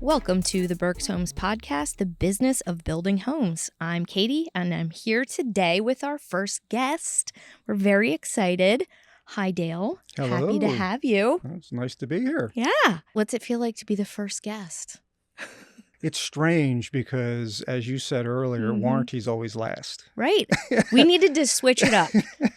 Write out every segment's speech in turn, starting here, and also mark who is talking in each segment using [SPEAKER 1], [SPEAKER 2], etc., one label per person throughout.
[SPEAKER 1] Welcome to the Berks Homes podcast, the business of building homes. I'm Katie, and I'm here today with our first guest. We're very excited. Hi, Dale.
[SPEAKER 2] Hello.
[SPEAKER 1] Happy to have you.
[SPEAKER 2] Well, it's nice to be here.
[SPEAKER 1] Yeah. What's it feel like to be the first guest?
[SPEAKER 2] It's strange because, as you said earlier, warranties always last.
[SPEAKER 1] Right. We needed to switch it up.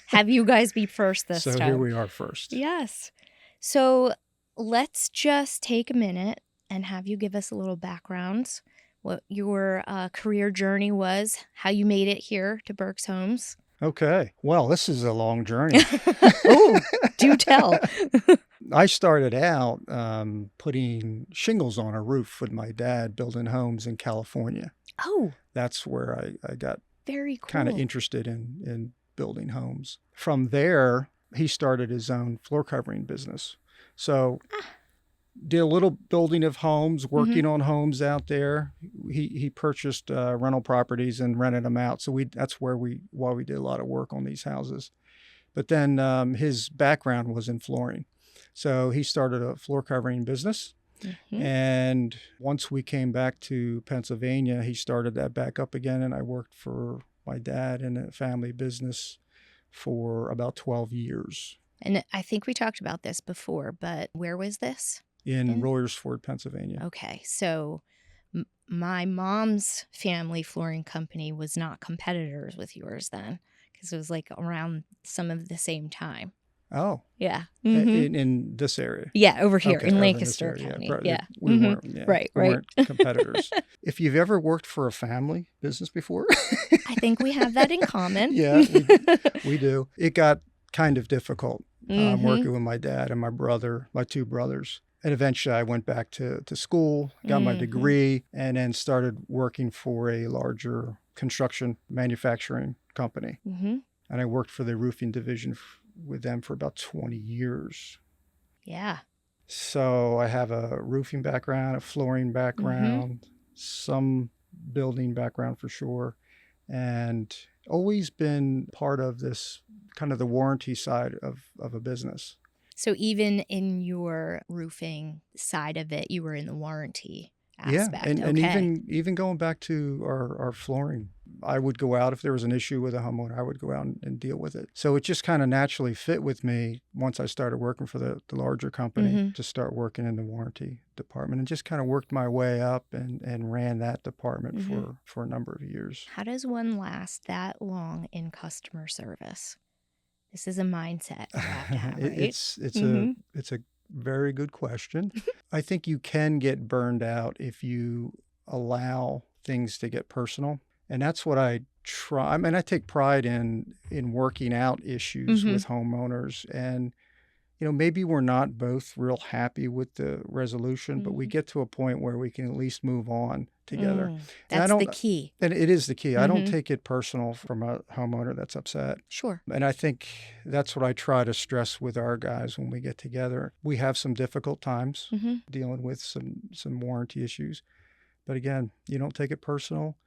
[SPEAKER 1] Have you guys be first this time.
[SPEAKER 2] So here we are first.
[SPEAKER 1] Yes. So let's just take a minute and have you give us a little background, what your career journey was, how you made it here to Berks Homes.
[SPEAKER 2] Okay. Well, this is a long journey.
[SPEAKER 1] Oh, do tell.
[SPEAKER 2] I started out putting shingles on a roof with my dad, building homes in California.
[SPEAKER 1] Oh.
[SPEAKER 2] That's where I got
[SPEAKER 1] very cool.
[SPEAKER 2] Kind of interested in building homes. From there, he started his own floor covering business. So did a little building of homes, working on homes out there. He purchased rental properties and rented them out. So that's why we did a lot of work on these houses. But then his background was in flooring. So he started a floor covering business. And once we came back to Pennsylvania, he started that back up again. And I worked for my dad in a family business for about 12 years.
[SPEAKER 1] And I think we talked about this before, but where was this?
[SPEAKER 2] In Royersford, Pennsylvania.
[SPEAKER 1] Okay. So my mom's family flooring company was not competitors with yours then, because it was like around some of the same time.
[SPEAKER 2] Oh.
[SPEAKER 1] Yeah.
[SPEAKER 2] In this area?
[SPEAKER 1] Yeah, over here
[SPEAKER 2] okay,
[SPEAKER 1] in Lancaster County.
[SPEAKER 2] Yeah. We weren't,
[SPEAKER 1] Right.
[SPEAKER 2] We weren't competitors. If you've ever worked for a family business before.
[SPEAKER 1] I think we have that in common.
[SPEAKER 2] Yeah, we do. It got kind of difficult working with my dad and my two brothers. And eventually I went back to school, got my degree, and then started working for a larger construction manufacturing company. And I worked for the roofing division with them for about 20 years.
[SPEAKER 1] Yeah.
[SPEAKER 2] So I have a roofing background, a flooring background, some building background for sure, and always been part of this kind of the warranty side of a business.
[SPEAKER 1] So even in your roofing side of it, you were in the warranty aspect.
[SPEAKER 2] Yeah, and even going back to our flooring, I would go out if there was an issue with a homeowner. I would go out and deal with it. So it just kind of naturally fit with me once I started working for the larger company to start working in the warranty department, and just kind of worked my way up and ran that department for a number of years.
[SPEAKER 1] How does one last that long in customer service? This is a mindset you have to have, right?
[SPEAKER 2] It's a very good question. I think you can get burned out if you allow things to get personal. And that's what I try. I mean, I take pride in working out issues with homeowners. And, maybe we're not both real happy with the resolution, but we get to a point where we can at least move on together.
[SPEAKER 1] That's the key.
[SPEAKER 2] And it is the key. I don't take it personal from a homeowner that's upset.
[SPEAKER 1] Sure.
[SPEAKER 2] And I think that's what I try to stress with our guys when we get together. We have some difficult times dealing with some warranty issues. But again, you don't take it personal.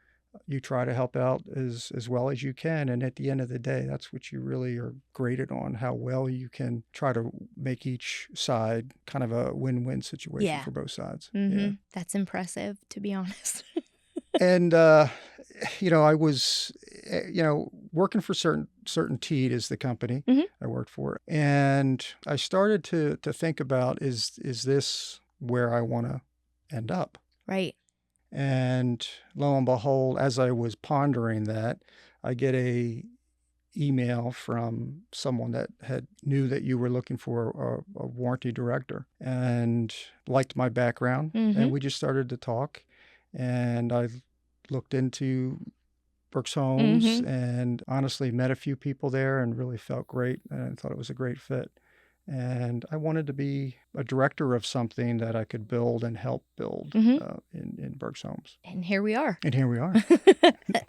[SPEAKER 2] You try to help out as well as you can. And at the end of the day, that's what you really are graded on, how well you can try to make each side kind of a win-win situation for both sides. Yeah.
[SPEAKER 1] That's impressive, to be honest.
[SPEAKER 2] And, I was, working for Certainteed is the company I worked for. And I started to think about, is this where I want to end up?
[SPEAKER 1] Right.
[SPEAKER 2] And lo and behold, as I was pondering that, I get a email from someone that knew that you were looking for a warranty director and liked my background. And we just started to talk. And I looked into Berks Homes and honestly met a few people there and really felt great. And I thought it was a great fit. And I wanted to be a director of something that I could build and help build in Berks Homes.
[SPEAKER 1] And here we are.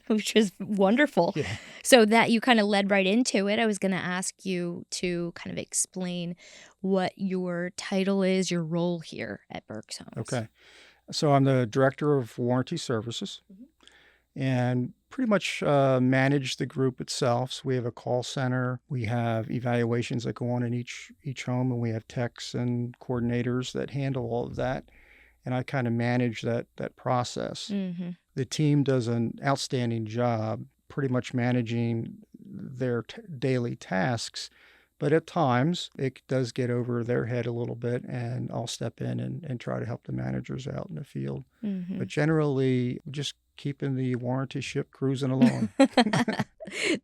[SPEAKER 1] Which is wonderful.
[SPEAKER 2] Yeah.
[SPEAKER 1] So that you kind of led right into it. I was going to ask you to kind of explain what your title is, your role here at Berks Homes.
[SPEAKER 2] Okay. So I'm the director of warranty services. And pretty much manage the group itself. So we have a call center. We have evaluations that go on in each home, and we have techs and coordinators that handle all of that. and I kind of manage that process.
[SPEAKER 1] Mm-hmm.
[SPEAKER 2] The team does an outstanding job pretty much managing their daily tasks, but at times it does get over their head a little bit, and I'll step in and try to help the managers out in the field.
[SPEAKER 1] Mm-hmm.
[SPEAKER 2] But generally, just keeping the warranty ship cruising along.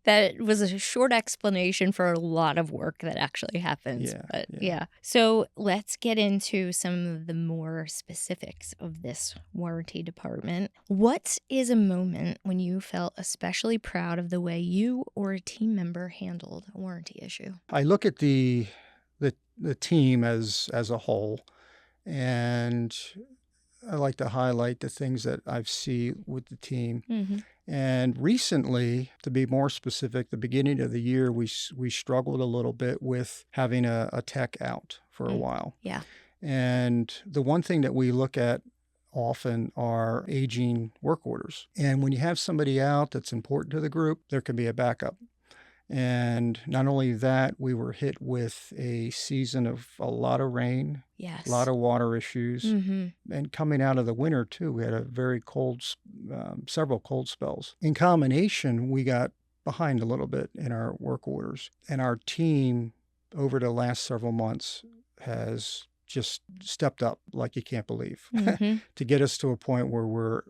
[SPEAKER 1] That was a short explanation for a lot of work that actually happens.
[SPEAKER 2] Yeah,
[SPEAKER 1] But
[SPEAKER 2] yeah.
[SPEAKER 1] yeah. So let's get into some of the more specifics of this warranty department. What is a moment when you felt especially proud of the way you or a team member handled a warranty issue?
[SPEAKER 2] I look at the team as a whole, and I like to highlight the things that I've seen with the team.
[SPEAKER 1] Mm-hmm.
[SPEAKER 2] And recently, to be more specific, the beginning of the year, we struggled a little bit with having a tech out for a while.
[SPEAKER 1] Yeah.
[SPEAKER 2] And the one thing that we look at often are aging work orders. And when you have somebody out that's important to the group, there can be a backup. And not only that, we were hit with a season of a lot of rain,
[SPEAKER 1] Yes.
[SPEAKER 2] a lot of water issues.
[SPEAKER 1] Mm-hmm.
[SPEAKER 2] And coming out of the winter, too, we had a very cold, several cold spells. In combination, we got behind a little bit in our work orders. And our team, over the last several months, has just stepped up like you can't believe
[SPEAKER 1] Mm-hmm.
[SPEAKER 2] to get us to a point where we're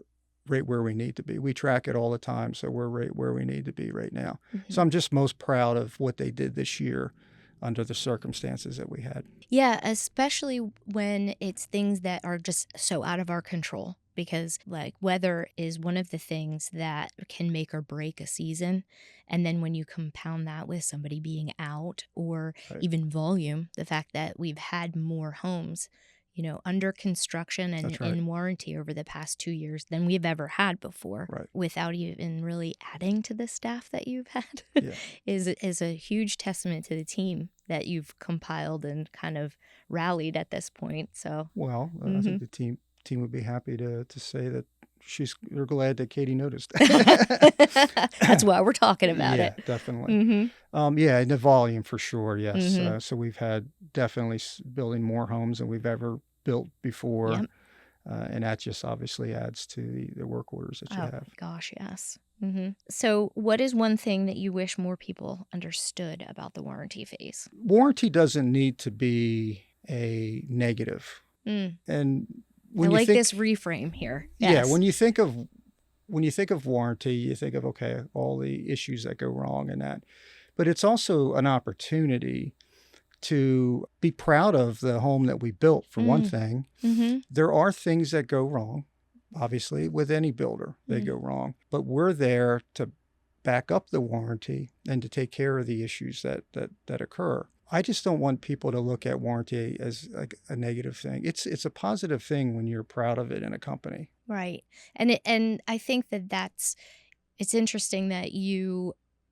[SPEAKER 2] right where we need to be. We track it all the time, so we're right where we need to be right now.
[SPEAKER 1] Mm-hmm.
[SPEAKER 2] So I'm just most proud of what they did this year under the circumstances that we had.
[SPEAKER 1] Yeah, especially when it's things that are just so out of our control, because like weather is one of the things that can make or break a season. And then when you compound that with somebody being out, or
[SPEAKER 2] Right.
[SPEAKER 1] even volume, the fact that we've had more homes, under construction and
[SPEAKER 2] That's right.
[SPEAKER 1] in warranty over the past 2 years than we've ever had before,
[SPEAKER 2] Right.
[SPEAKER 1] without even really adding to the staff that you've had,
[SPEAKER 2] Yeah.
[SPEAKER 1] is a huge testament to the team that you've compiled and kind of rallied at this point. So,
[SPEAKER 2] Well, I think the team would be happy to say that they're glad that Katie noticed.
[SPEAKER 1] that's why we're talking about
[SPEAKER 2] Yeah,
[SPEAKER 1] it.
[SPEAKER 2] definitely.
[SPEAKER 1] Mm-hmm.
[SPEAKER 2] Yeah, and the volume for sure. Yes.
[SPEAKER 1] Mhm.
[SPEAKER 2] So we've had definitely building more homes than we've ever built before.
[SPEAKER 1] Yep.
[SPEAKER 2] And that just obviously adds to the work orders that you
[SPEAKER 1] Oh,
[SPEAKER 2] have.
[SPEAKER 1] gosh, yes. So what is one thing that you wish more people understood about the warranty phase?
[SPEAKER 2] Warranty doesn't need to be a negative.
[SPEAKER 1] Mm.
[SPEAKER 2] And
[SPEAKER 1] I
[SPEAKER 2] when you
[SPEAKER 1] like
[SPEAKER 2] think,
[SPEAKER 1] this reframe here.
[SPEAKER 2] yeah,
[SPEAKER 1] Yes.
[SPEAKER 2] when you think of warranty, you think of, okay, all the issues that go wrong and that. But it's also an opportunity to be proud of the home that we built, for one thing.
[SPEAKER 1] Mm-hmm.
[SPEAKER 2] There are things that go wrong, obviously, with any builder. They go wrong. But we're there to back up the warranty and to take care of the issues that occur. I just don't want people to look at warranty as like a negative thing. It's a positive thing when you're proud of it in a company.
[SPEAKER 1] Right. And I think it's interesting that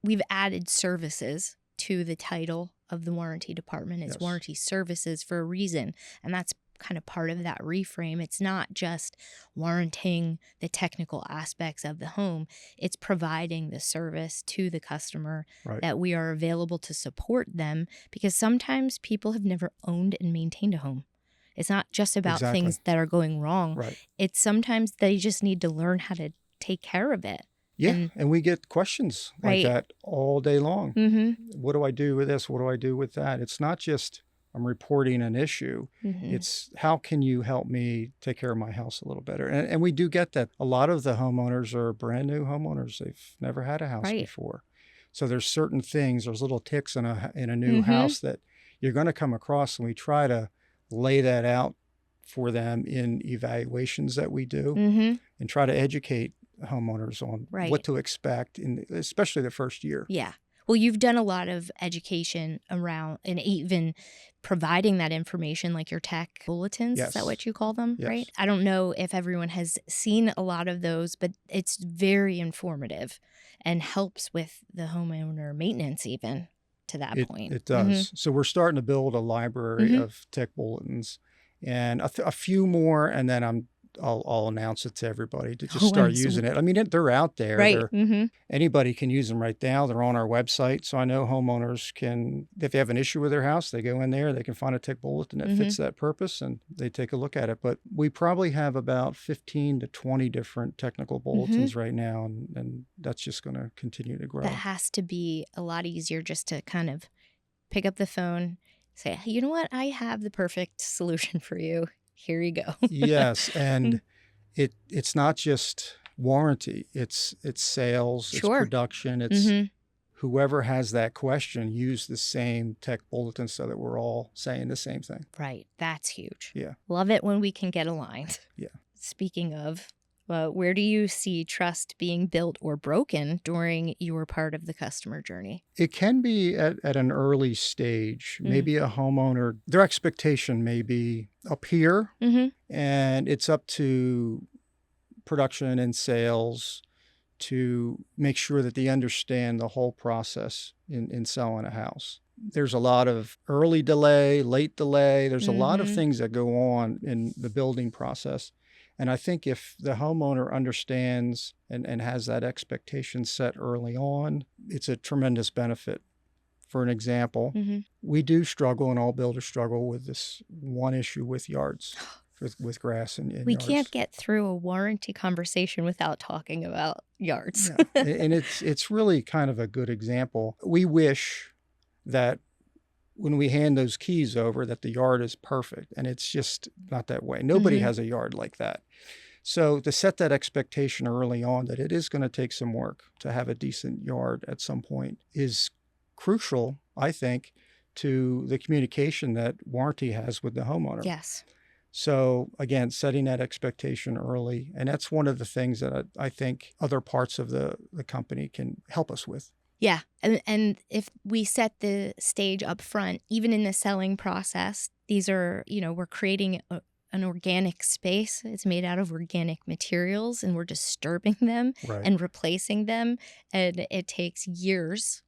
[SPEAKER 1] we've added services to the title of the warranty department. It's
[SPEAKER 2] Yes.
[SPEAKER 1] warranty services for a reason. And that's kind of part of that reframe. It's not just warranting the technical aspects of the home. It's providing the service to the customer,
[SPEAKER 2] Right.
[SPEAKER 1] that we are available to support them, because sometimes people have never owned and maintained a home. It's not just about
[SPEAKER 2] Exactly.
[SPEAKER 1] things that are going wrong.
[SPEAKER 2] Right.
[SPEAKER 1] It's sometimes they just need to learn how to take care of it.
[SPEAKER 2] Yeah. And we get questions like
[SPEAKER 1] Right.
[SPEAKER 2] that all day long.
[SPEAKER 1] Mm-hmm.
[SPEAKER 2] What do I do with this? What do I do with that? It's not just I'm reporting an issue.
[SPEAKER 1] Mm-hmm.
[SPEAKER 2] It's how can you help me take care of my house a little better? And we do get that. A lot of the homeowners are brand new homeowners. They've never had a house
[SPEAKER 1] Right.
[SPEAKER 2] before. So there's certain things, there's little ticks in a new house that you're going to come across, and we try to lay that out for them in evaluations that we do, and try to educate homeowners on
[SPEAKER 1] Right.
[SPEAKER 2] what to expect, especially the first year.
[SPEAKER 1] Yeah. Well, you've done a lot of education around and even providing that information, like your tech bulletins. Is that
[SPEAKER 2] Yes.
[SPEAKER 1] what you call them?
[SPEAKER 2] Yes.
[SPEAKER 1] Right. I don't know if everyone has seen a lot of those, but it's very informative and helps with the homeowner maintenance even to that point.
[SPEAKER 2] It does. So we're starting to build a library of tech bulletins, and a few more, and then I'll announce it to everybody to just
[SPEAKER 1] Oh,
[SPEAKER 2] start using it. I mean, they're out there.
[SPEAKER 1] right. Mm-hmm.
[SPEAKER 2] Anybody can use them right now. They're on our website. So I know homeowners can, if they have an issue with their house, they go in there, they can find a tick bulletin that fits that purpose and they take a look at it. But we probably have about 15 to 20 different technical bulletins right now. And that's just going to continue to grow.
[SPEAKER 1] That has to be a lot easier just to kind of pick up the phone, say, "Hey, you know what? I have the perfect solution for you. Here you go."
[SPEAKER 2] Yes. And it's not just warranty. It's sales, it's
[SPEAKER 1] Sure.
[SPEAKER 2] production, it's whoever has that question, use the same tech bulletin so that we're all saying the same thing.
[SPEAKER 1] Right. That's huge.
[SPEAKER 2] Yeah.
[SPEAKER 1] Love it when we can get aligned.
[SPEAKER 2] Yeah.
[SPEAKER 1] Speaking of, where do you see trust being built or broken during your part of the customer journey?
[SPEAKER 2] It can be at an early stage. Maybe a homeowner, their expectation may be up here, and it's up to production and sales to make sure that they understand the whole process in selling a house. There's a lot of early delay, late delay. There's a lot of things that go on in the building process. And I think if the homeowner understands and has that expectation set early on, it's a tremendous benefit. For an example, we do struggle, and all builders struggle with this one issue with yards, with grass in
[SPEAKER 1] We
[SPEAKER 2] yards.
[SPEAKER 1] can't get through a warranty conversation without talking about yards.
[SPEAKER 2] Yeah. And it's really kind of a good example. We wish that when we hand those keys over that the yard is perfect, and it's just not that way. Nobody has a yard like that. So to set that expectation early on that it is going to take some work to have a decent yard at some point is crucial, I think, to the communication that warranty has with the homeowner.
[SPEAKER 1] Yes.
[SPEAKER 2] So again, setting that expectation early, and that's one of the things that I think other parts of the company can help us with.
[SPEAKER 1] Yeah. And if we set the stage up front, even in the selling process, these are, we're creating an organic space. It's made out of organic materials, and we're disturbing them and replacing them. And it takes years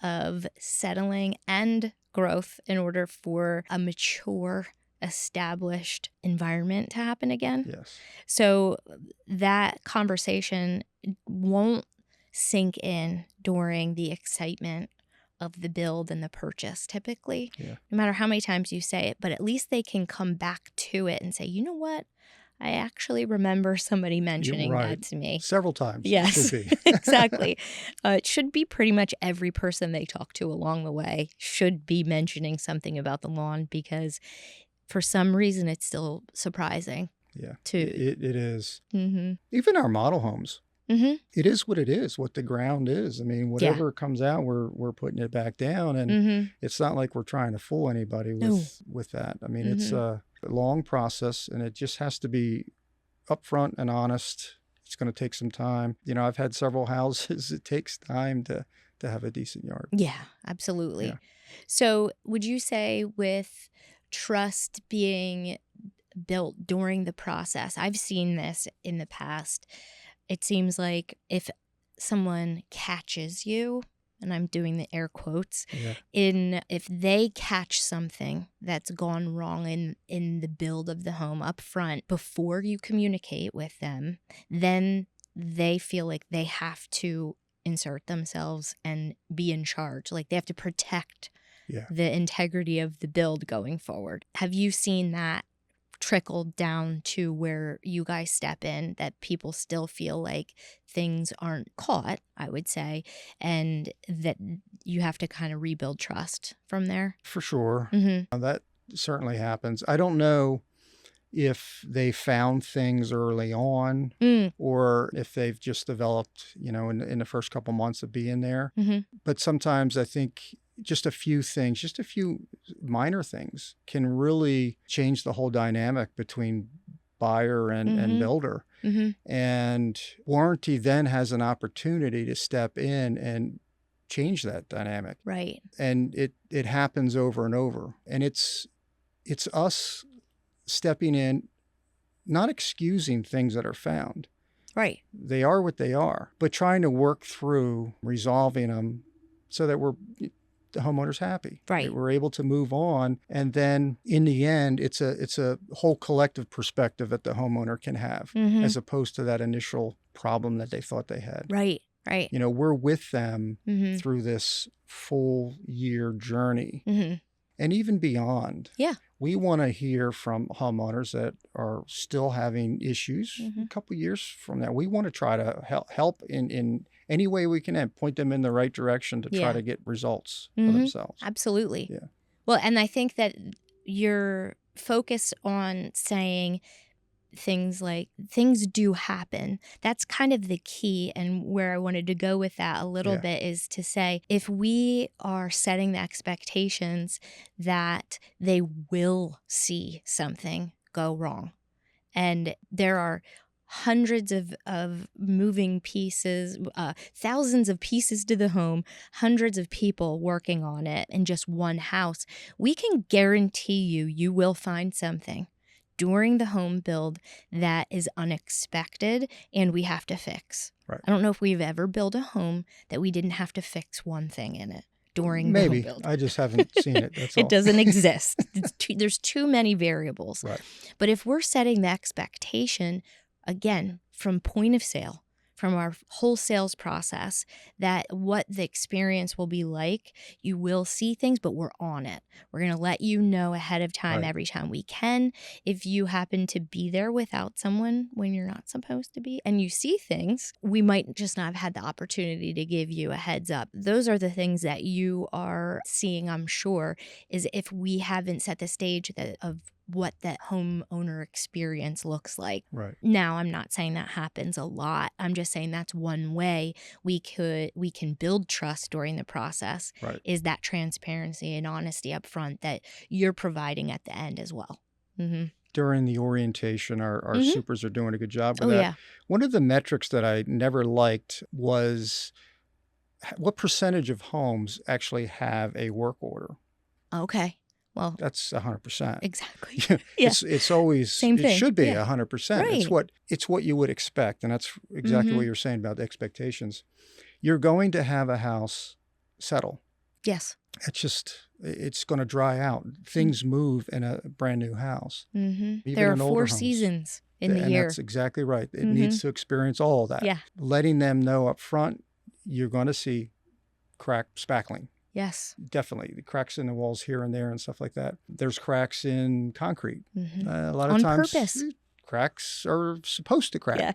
[SPEAKER 1] of settling and growth in order for a mature, established environment to happen again.
[SPEAKER 2] Yes.
[SPEAKER 1] So that conversation won't sink in during the excitement of the build and the purchase, typically, no matter how many times you say it, but at least they can come back to it and say, you know what? I actually remember somebody mentioning that to me.
[SPEAKER 2] Several times.
[SPEAKER 1] Yes,
[SPEAKER 2] Should be.
[SPEAKER 1] exactly. It should be pretty much every person they talk to along the way should be mentioning something about the lawn, because for some reason it's still surprising.
[SPEAKER 2] Yeah,
[SPEAKER 1] to
[SPEAKER 2] it is. Even our model homes. It is what it is, what the ground is. I mean, whatever comes out, we're putting it back down, and it's not like we're trying to fool anybody with that. I mean, it's a long process, and it just has to be upfront and honest. It's going to take some time. I've had several houses. It takes time to have a decent yard.
[SPEAKER 1] Yeah, absolutely.
[SPEAKER 2] Yeah.
[SPEAKER 1] So would you say with trust being built during the process, I've seen this in the past, it seems like if someone catches you, and I'm doing the air quotes, if they catch something that's gone wrong in the build of the home up front before you communicate with them, then they feel like they have to insert themselves and be in charge. Like they have to protect the integrity of the build going forward. Have you seen that trickled down to where you guys step in, that people still feel like things aren't caught, I would say, and that you have to kind of rebuild trust from there?
[SPEAKER 2] For sure. That certainly happens. I don't know if they found things early on or if they've just developed, in the first couple months of being there. But sometimes I think just a few things, just a few minor things can really change the whole dynamic between buyer and builder. And warranty then has an opportunity to step in and change that dynamic.
[SPEAKER 1] Right.
[SPEAKER 2] And it happens over and over. And it's us stepping in, not excusing things that are found.
[SPEAKER 1] Right.
[SPEAKER 2] They are what they are, but trying to work through resolving them so that the homeowner's happy.
[SPEAKER 1] Right.
[SPEAKER 2] We're able to move on. And then in the end, it's a whole collective perspective that the homeowner can have as opposed to that initial problem that they thought they had.
[SPEAKER 1] Right. Right.
[SPEAKER 2] We're with them through this full year journey and even beyond.
[SPEAKER 1] Yeah.
[SPEAKER 2] We want to hear from homeowners that are still having issues a couple years from now. We want to try to help in any way we can and point them in the right direction to try to get results for themselves.
[SPEAKER 1] Absolutely.
[SPEAKER 2] Yeah.
[SPEAKER 1] Well, and I think that you're focused on saying things like things do happen. That's kind of the key, and where I wanted to go with that a little bit is to say if we are setting the expectations that they will see something go wrong, and there are hundreds of moving pieces, thousands of pieces to the home, hundreds of people working on it in just one house, we can guarantee you will find something during the home build that is unexpected and we have to fix.
[SPEAKER 2] Right.
[SPEAKER 1] I don't know if we've ever built a home that we didn't have to fix one thing in it during the home
[SPEAKER 2] Maybe.
[SPEAKER 1] build.
[SPEAKER 2] I just haven't seen it. That's all.
[SPEAKER 1] It doesn't exist. There's too many variables.
[SPEAKER 2] Right.
[SPEAKER 1] But if we're setting the expectation, again, from point of sale, from our whole sales process, that what the experience will be like, you will see things, but we're on it. We're going to let you know ahead of time every time we can. If you happen to be there without someone when you're not supposed to be and you see things, we might just not have had the opportunity to give you a heads up. Those are the things that you are seeing, I'm sure, is if we haven't set the stage of what that homeowner experience looks like.
[SPEAKER 2] Right.
[SPEAKER 1] Now, I'm not saying that happens a lot. I'm just saying that's one way we can build trust during the process is that transparency and honesty up front that you're providing at the end as well.
[SPEAKER 2] During the orientation, our supers are doing a good job with that.
[SPEAKER 1] Yeah.
[SPEAKER 2] One of the metrics that I never liked was what percentage of homes actually have a work order.
[SPEAKER 1] Okay. Well,
[SPEAKER 2] that's 100%.
[SPEAKER 1] Exactly.
[SPEAKER 2] Yeah. It's always
[SPEAKER 1] same thing.
[SPEAKER 2] It should be 100%.
[SPEAKER 1] Right.
[SPEAKER 2] It's what you would expect, and that's exactly what you're saying about the expectations. You're going to have a house settle.
[SPEAKER 1] Yes.
[SPEAKER 2] It's going to dry out. Things move in a brand new house.
[SPEAKER 1] There are 4 seasons in the year.
[SPEAKER 2] That's exactly right. It needs to experience all of that.
[SPEAKER 1] Yeah.
[SPEAKER 2] Letting them know up front, you're going to see crack spackling.
[SPEAKER 1] Yes.
[SPEAKER 2] Definitely. The cracks in the walls here and there and stuff like that. There's cracks in concrete. A lot of
[SPEAKER 1] on
[SPEAKER 2] times
[SPEAKER 1] purpose.
[SPEAKER 2] Cracks are supposed to crack.
[SPEAKER 1] Yeah.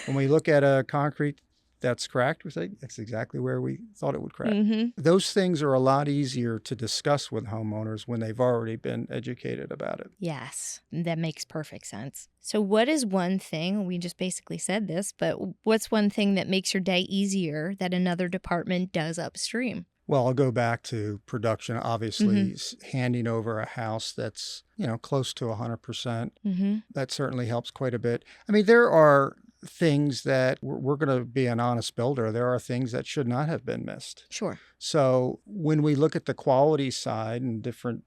[SPEAKER 2] When we look at a concrete that's cracked, we say that's exactly where we thought it would crack. Those things are a lot easier to discuss with homeowners when they've already been educated about it.
[SPEAKER 1] Yes, that makes perfect sense. So what is one thing, we just basically said this, but what's one thing that makes your day easier that another department does upstream?
[SPEAKER 2] Well, I'll go back to production. Obviously, handing over a house that's, close to 100%. That certainly helps quite a bit. I mean, there are things that we're going to be an honest builder. There are things that should not have been missed.
[SPEAKER 1] Sure.
[SPEAKER 2] So when we look at the quality side and different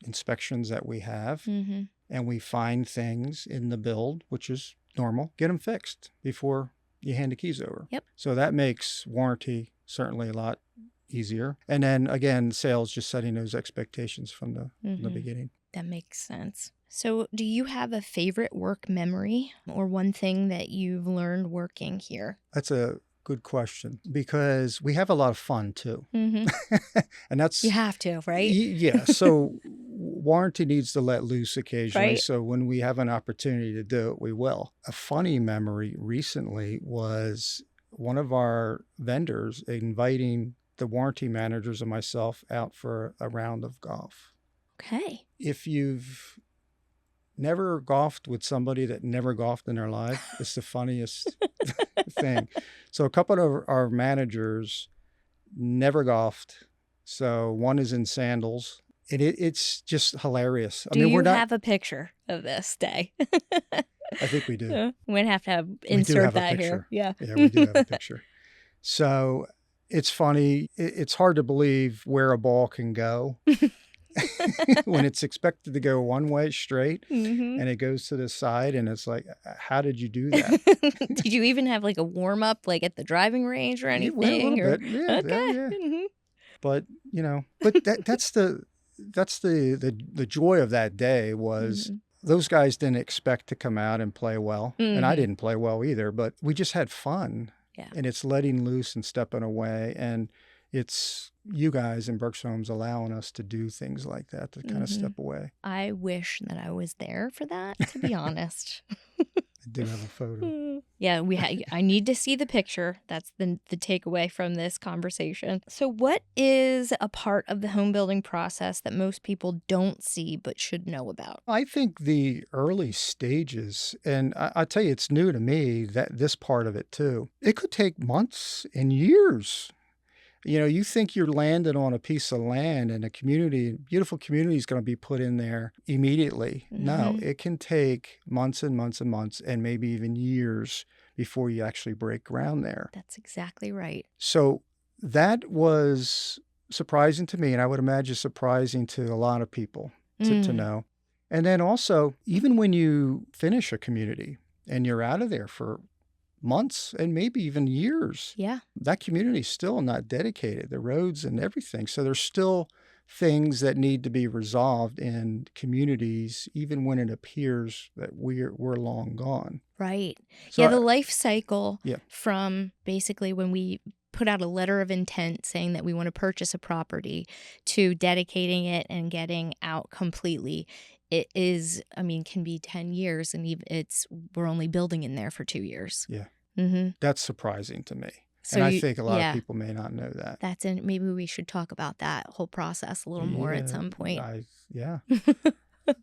[SPEAKER 2] inspections that we have, and we find things in the build, which is normal, get them fixed before you hand the keys over.
[SPEAKER 1] Yep.
[SPEAKER 2] So that makes warranty certainly a lot easier. And then again, sales, just setting those expectations from the beginning.
[SPEAKER 1] That makes sense. So do you have a favorite work memory or one thing that you've learned working here?
[SPEAKER 2] That's a good question because we have a lot of fun too. And that's...
[SPEAKER 1] You have to, right?
[SPEAKER 2] Yeah. So warranty needs to let loose occasionally.
[SPEAKER 1] Right.
[SPEAKER 2] So when we have an opportunity to do it, we will. A funny memory recently was one of our vendors inviting the warranty managers and myself out for a round of golf.
[SPEAKER 1] Okay.
[SPEAKER 2] If you've never golfed with somebody that never golfed in their life, it's the funniest thing. So a couple of our managers never golfed. So one is in sandals. And it's just hilarious.
[SPEAKER 1] Do you have a picture of this day?
[SPEAKER 2] I think we do.
[SPEAKER 1] We'd have to insert that here. Yeah.
[SPEAKER 2] Yeah, we do have a picture. So it's funny. It's hard to believe where a ball can go when it's expected to go one way straight and it goes to the side. And it's like, how did you do that?
[SPEAKER 1] Did you even have like a warm up like at the driving range or anything?
[SPEAKER 2] Yeah, okay. Yeah. But, that's the joy of that day was
[SPEAKER 1] Mhm.
[SPEAKER 2] those guys didn't expect to come out and play well, and I
[SPEAKER 1] Mhm.
[SPEAKER 2] didn't play well either, but we just had fun,
[SPEAKER 1] Yeah.
[SPEAKER 2] and it's letting loose and stepping away, and it's you guys in Berks Homes allowing us to do things like that, to kind of
[SPEAKER 1] Mhm.
[SPEAKER 2] step away.
[SPEAKER 1] I wish that I was there for that, to be honest.
[SPEAKER 2] I do have a photo.
[SPEAKER 1] Yeah, I need to see the picture. That's the takeaway from this conversation. So what is a part of the home building process that most people don't see but should know about?
[SPEAKER 2] I think the early stages, and I tell you, it's new to me, that this part of it too. It could take months and years. You think you're landing on a piece of land and a community, beautiful community is going to be put in there immediately. No,
[SPEAKER 1] Mhm.
[SPEAKER 2] it can take months and months and months and maybe even years before you actually break ground there.
[SPEAKER 1] That's exactly right.
[SPEAKER 2] So that was surprising to me, and I would imagine surprising to a lot of people to
[SPEAKER 1] Mm,
[SPEAKER 2] know. And then also, even when you finish a community and you're out of there for months and maybe even years,
[SPEAKER 1] yeah.
[SPEAKER 2] that community is still not dedicated, the roads and everything. So there's still things that need to be resolved in communities, even when it appears that we're long gone.
[SPEAKER 1] Right.
[SPEAKER 2] So
[SPEAKER 1] Yeah, the life cycle
[SPEAKER 2] yeah,
[SPEAKER 1] from basically when we put out a letter of intent saying that we want to purchase a property to dedicating it and getting out completely, it is, I mean, can be 10 years and even we're only building in there for 2 years.
[SPEAKER 2] yeah,
[SPEAKER 1] Mm-hmm.
[SPEAKER 2] that's surprising to me.
[SPEAKER 1] So
[SPEAKER 2] And I think a lot of
[SPEAKER 1] yeah,
[SPEAKER 2] people may not know that.
[SPEAKER 1] that's in, maybe we should talk about that whole process a little more at
[SPEAKER 2] Yeah,
[SPEAKER 1] some point.
[SPEAKER 2] yeah.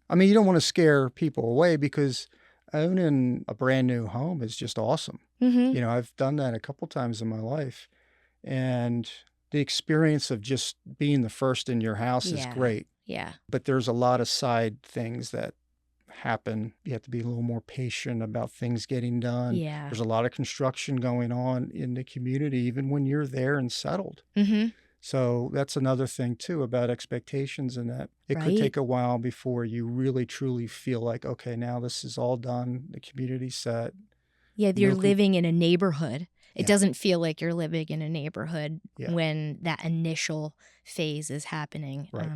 [SPEAKER 2] I mean, you don't want to scare people away because owning a brand new home is just awesome.
[SPEAKER 1] Mm-hmm.
[SPEAKER 2] I've done that a couple times in my life, and the experience of just being the first in your house is
[SPEAKER 1] Yeah.
[SPEAKER 2] great.
[SPEAKER 1] Yeah.
[SPEAKER 2] But there's a lot of side things that happen. You have to be a little more patient about things getting done.
[SPEAKER 1] Yeah.
[SPEAKER 2] There's a lot of construction going on in the community, even when you're there and settled.
[SPEAKER 1] Mm-hmm.
[SPEAKER 2] So that's another thing too about expectations, and that it could
[SPEAKER 1] Right.
[SPEAKER 2] take a while before you really truly feel like, okay, now this is all done. The community's set.
[SPEAKER 1] Yeah, you're
[SPEAKER 2] No,
[SPEAKER 1] living in a neighborhood. It
[SPEAKER 2] yeah,
[SPEAKER 1] doesn't feel like you're living in a neighborhood
[SPEAKER 2] yeah,
[SPEAKER 1] when that initial phase is happening,
[SPEAKER 2] right,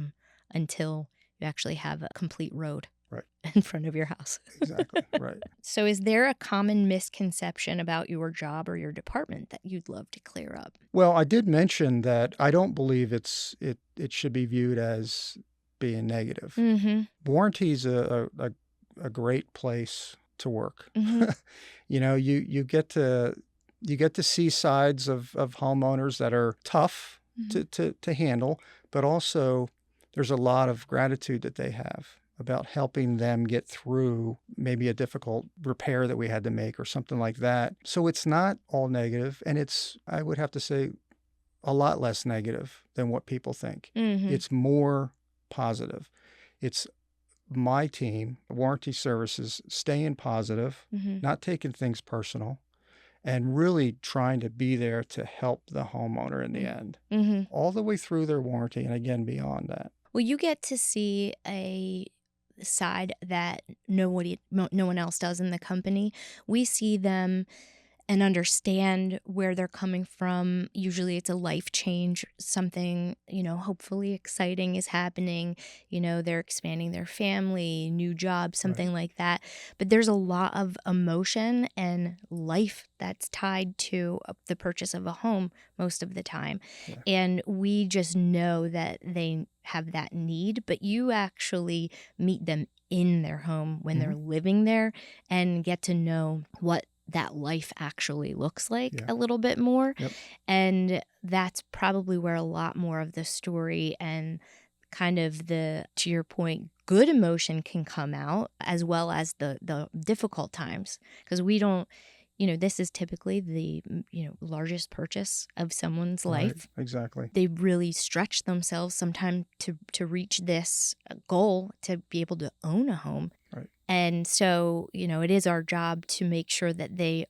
[SPEAKER 1] until you actually have a complete road
[SPEAKER 2] right,
[SPEAKER 1] in front of your house.
[SPEAKER 2] exactly, right.
[SPEAKER 1] So, is there a common misconception about your job or your department that you'd love to clear up?
[SPEAKER 2] Well, I did mention that I don't believe it should be viewed as being negative.
[SPEAKER 1] Mm-hmm.
[SPEAKER 2] Warranty's a great place to work.
[SPEAKER 1] Mm-hmm.
[SPEAKER 2] You get to see sides of homeowners that are tough
[SPEAKER 1] Mm-hmm.
[SPEAKER 2] to handle, but also there's a lot of gratitude that they have about helping them get through maybe a difficult repair that we had to make or something like that. So it's not all negative, and it's, I would have to say, a lot less negative than what people think.
[SPEAKER 1] Mm-hmm.
[SPEAKER 2] It's more positive. It's my team, warranty services, staying positive,
[SPEAKER 1] Mm-hmm.
[SPEAKER 2] not taking things personal, and really trying to be there to help the homeowner in the end,
[SPEAKER 1] Mm-hmm.
[SPEAKER 2] all the way through their warranty and again beyond that.
[SPEAKER 1] Well, you get to see a side that no one else does in the company. We see them and understand where they're coming from. Usually it's a life change, something, hopefully exciting is happening. They're expanding their family, new job,
[SPEAKER 2] Right.
[SPEAKER 1] something like that. But there's a lot of emotion and life that's tied to the purchase of a home most of the time.
[SPEAKER 2] Yeah.
[SPEAKER 1] And we just know that they have that need, but you actually meet them in their home when
[SPEAKER 2] Hmm.
[SPEAKER 1] they're living there and get to know what that life actually looks like
[SPEAKER 2] Yeah.
[SPEAKER 1] a little bit more.
[SPEAKER 2] Yep.
[SPEAKER 1] And that's probably where a lot more of the story and kind of to your point, good emotion can come out as well as the difficult times. Because we don't, this is typically the, largest purchase of someone's
[SPEAKER 2] Right.
[SPEAKER 1] life.
[SPEAKER 2] Exactly.
[SPEAKER 1] They really stretch themselves sometime to reach this goal to be able to own a home.
[SPEAKER 2] Right.
[SPEAKER 1] And so, it is our job to make sure that they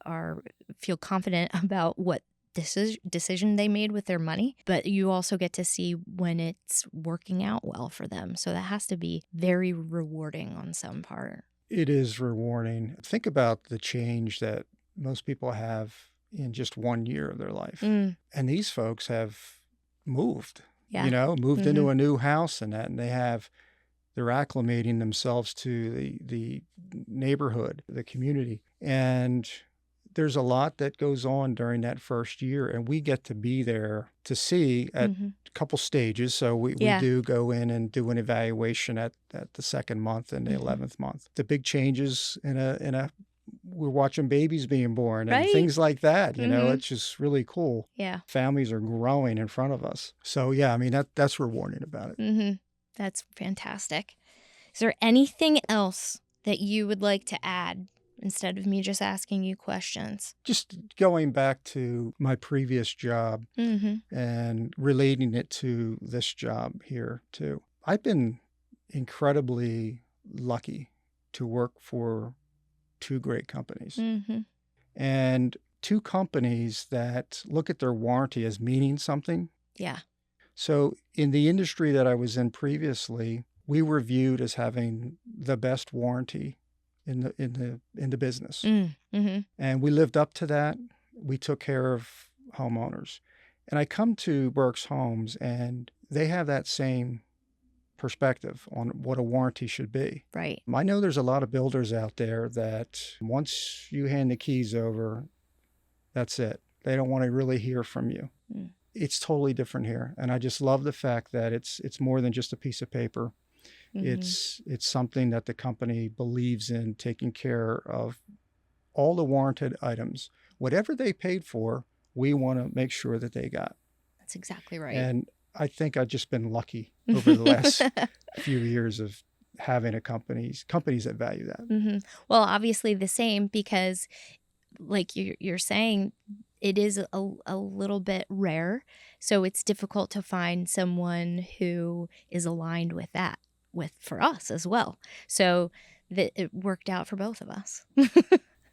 [SPEAKER 1] feel confident about what decision they made with their money. But you also get to see when it's working out well for them. So that has to be very rewarding on some part.
[SPEAKER 2] It is rewarding. Think about the change that most people have in just 1 year of their life.
[SPEAKER 1] Mm,
[SPEAKER 2] And these folks have moved.
[SPEAKER 1] Yeah.
[SPEAKER 2] moved
[SPEAKER 1] Mhm.
[SPEAKER 2] into a new house and that, and they're acclimating themselves to the neighborhood, the community. And there's a lot that goes on during that first year, and we get to be there to see at
[SPEAKER 1] Mhm.
[SPEAKER 2] a couple stages. So we
[SPEAKER 1] Yeah.
[SPEAKER 2] do go in and do an evaluation at the second month and the
[SPEAKER 1] Mhm.
[SPEAKER 2] 11th month. The big changes we're watching babies being born and
[SPEAKER 1] Right?
[SPEAKER 2] things like that.
[SPEAKER 1] Mhm.
[SPEAKER 2] It's just really cool.
[SPEAKER 1] Yeah.
[SPEAKER 2] Families are growing in front of us. So yeah, I mean that's rewarding about it.
[SPEAKER 1] Mhm. That's fantastic. Is there anything else that you would like to add instead of me just asking you questions?
[SPEAKER 2] Just going back to my previous job
[SPEAKER 1] Mhm.
[SPEAKER 2] and relating it to this job here too. I've been incredibly lucky to work for two great companies
[SPEAKER 1] Mhm.
[SPEAKER 2] and two companies that look at their warranty as meaning something.
[SPEAKER 1] Yeah.
[SPEAKER 2] So in the industry that I was in previously, we were viewed as having the best warranty in the business.
[SPEAKER 1] Mhm.
[SPEAKER 2] And we lived up to that. We took care of homeowners. And I come to Berks Homes and they have that same perspective on what a warranty should be.
[SPEAKER 1] Right.
[SPEAKER 2] I know there's a lot of builders out there that once you hand the keys over, that's it. They don't want to really hear from you.
[SPEAKER 1] Mm.
[SPEAKER 2] It's totally different here. And I just love the fact that it's more than just a piece of paper.
[SPEAKER 1] Mhm.
[SPEAKER 2] It's something that the company believes in taking care of all the warranted items. Whatever they paid for, we want to make sure that they got.
[SPEAKER 1] That's exactly right.
[SPEAKER 2] And I think I've just been lucky over the last few years of having companies that value that.
[SPEAKER 1] Mhm. Well, obviously the same because like you're saying, it is a little bit rare. So it's difficult to find someone who is aligned with that for us as well. So that it worked out for both of us.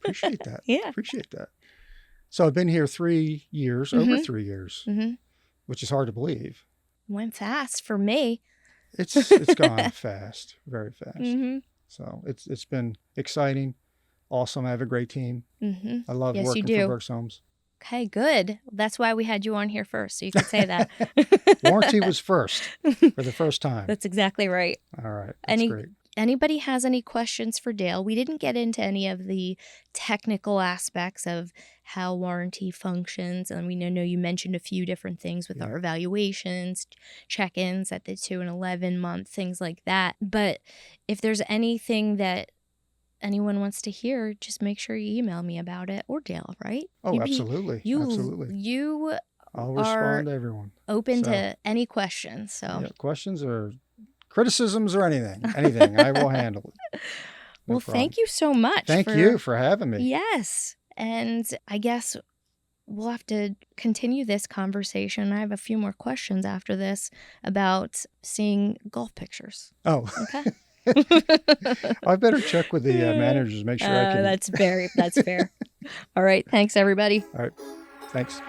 [SPEAKER 2] Appreciate that.
[SPEAKER 1] Yeah.
[SPEAKER 2] Appreciate that. So I've been here 3 years, over
[SPEAKER 1] Mhm.
[SPEAKER 2] 3 years,
[SPEAKER 1] Mhm.
[SPEAKER 2] which is hard to believe.
[SPEAKER 1] Went fast for me.
[SPEAKER 2] It's gone fast, very fast.
[SPEAKER 1] Mhm.
[SPEAKER 2] So it's been exciting, awesome. I have a great team.
[SPEAKER 1] Mhm.
[SPEAKER 2] I love
[SPEAKER 1] Yes, you
[SPEAKER 2] working for
[SPEAKER 1] do.
[SPEAKER 2] Berks Homes.
[SPEAKER 1] Okay, good. That's why we had you on here first, so you could say that.
[SPEAKER 2] Warranty was first for the first time.
[SPEAKER 1] That's exactly right.
[SPEAKER 2] All right, that's great.
[SPEAKER 1] Anybody has any questions for Dale? We didn't get into any of the technical aspects of how warranty functions. And we know you mentioned a few different things with
[SPEAKER 2] Yeah.
[SPEAKER 1] our evaluations, check-ins at the 2 and 11 month, things like that. But if there's anything that anyone wants to hear, just make sure you email me about it or Dale, right?
[SPEAKER 2] Oh, absolutely, absolutely.
[SPEAKER 1] You
[SPEAKER 2] I'll
[SPEAKER 1] are
[SPEAKER 2] respond to everyone.
[SPEAKER 1] open
[SPEAKER 2] So,
[SPEAKER 1] to any questions. So,
[SPEAKER 2] yeah, questions or criticisms or anything, I will handle it. No
[SPEAKER 1] well,
[SPEAKER 2] problem.
[SPEAKER 1] thank you so much
[SPEAKER 2] Thank you for having me.
[SPEAKER 1] Yes. And I guess we'll have to continue this conversation. I have a few more questions after this about seeing golf pictures.
[SPEAKER 2] Oh,
[SPEAKER 1] Okay.
[SPEAKER 2] I better check with the managers, make sure I can.
[SPEAKER 1] That's fair. All right. Thanks, everybody.
[SPEAKER 2] All right, thanks.